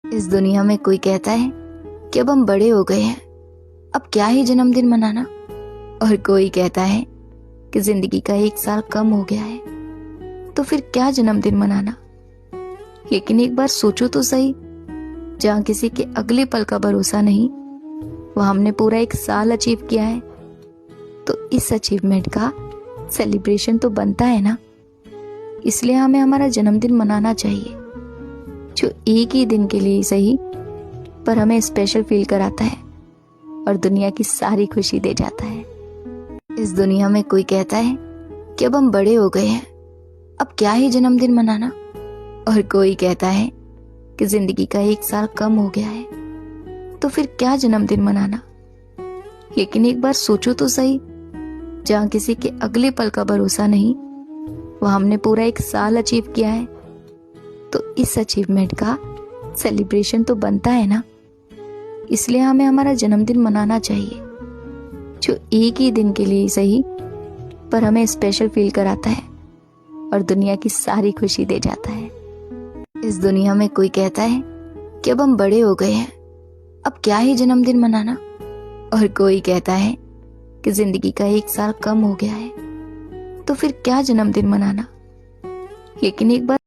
इस दुनिया में कोई कहता है कि अब हम बड़े हो गए हैं, अब क्या ही जन्मदिन मनाना। और कोई कहता है कि जिंदगी का 1 साल कम हो गया है, तो फिर क्या जन्मदिन मनाना। लेकिन एक बार सोचो तो सही, जहाँ किसी के अगले पल का भरोसा नहीं, वह हमने पूरा 1 साल अचीव किया है। तो इस अचीवमेंट का सेलिब्रेशन तो बनता है ना। इसलिए हमें हमारा जन्मदिन मनाना चाहिए, जो एक ही दिन के लिए ही सही, पर हमें स्पेशल फील कराता है और दुनिया की सारी खुशी दे जाता है। इस दुनिया में कोई कहता है कि अब हम बड़े हो गए हैं, अब क्या ही जन्मदिन मनाना। और कोई कहता है कि जिंदगी का 1 साल कम हो गया है, तो फिर क्या जन्मदिन मनाना। लेकिन एक बार सोचो तो सही, जहाँ किसी के अगले पल का भरोसा नहीं, वह हमने पूरा 1 साल अचीव किया है। तो इस अचीवमेंट का सेलिब्रेशन तो बनता है ना। इसलिए हमें हमारा जन्मदिन मनाना चाहिए, जो एक ही दिन के लिए ही सही, पर हमें स्पेशल फील कराता है और दुनिया की सारी खुशी दे जाता है। इस दुनिया में कोई कहता है कि अब हम बड़े हो गए हैं, अब क्या ही जन्मदिन मनाना। और कोई कहता है कि जिंदगी का 1 साल कम हो गया है, तो फिर क्या जन्मदिन मनाना। लेकिन एक बार